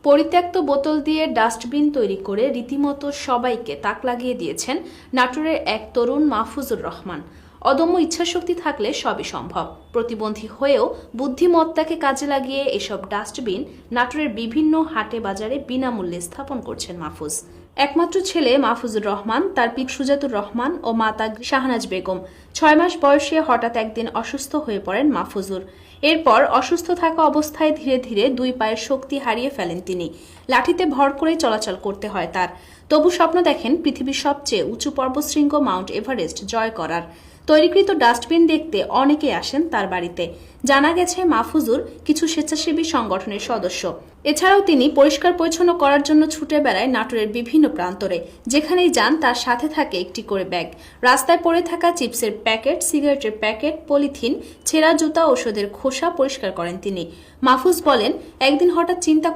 পরিত্যক্ত বোতল দিয়ে ডাস্টবিন তৈরি করে রীতিমতো সবাইকে তাক লাগিয়ে দিয়েছেন নাটোরের এক তরুণ মাহফুজুর রহমান। অদম্য ইচ্ছাশক্তি থাকলে সবই সম্ভব। প্রতিবন্ধী হয়েও বুদ্ধিমত্তাকে কাজে লাগিয়ে এসব ডাস্টবিন নাটোরের বিভিন্ন হাটে বাজারে বিনামূল্যে স্থাপন করছেন মাহফুজ। একমাত্র ছেলে মাহফুজুর রহমান, তার পিতা সুজাতুর রহমান ও মাতা শাহনাজ বেগম। 6 মাস বয়সে হঠাৎ একদিন অসুস্থ হয়ে পড়েন মাহফুজুর। এরপর অসুস্থ থাকা অবস্থায় ধীরে ধীরে 2 পায়ের শক্তি হারিয়ে ফেলেন তিনি। লাঠিতে ভর করে চলাচল করতে হয় তার। তবু স্বপ্ন দেখেন পৃথিবীর সবচেয়ে উঁচু পর্বতশৃঙ্গ মাউন্ট এভারেস্ট জয় করার। তৈরিকৃত ডাস্টবিন দেখতে অনেকেই আসেন তার বাড়িতে। জানা গেছে মাহফুজুর কিছু স্বেচ্ছাসেবী সংগঠনের সদস্য। এছাড়াও তিনি পরিষ্কার পরিচ্ছন্ন করার জন্য ছুটে বেড়ায় নাটোরের বিভিন্ন প্রান্তরে। যেখানেই যান তার সাথে থাকে একটি করে ব্যাগ। রাস্তায় পড়ে থাকা চিপসের প্যাকেট, সিগারেটের প্যাকেট, পলিথিন, ছেঁড়া জুতা, ওষুধের খোসা পরিষ্কার করেন তিনি। মাহফুজ বলেন, একদিন হঠাৎ চিন্তা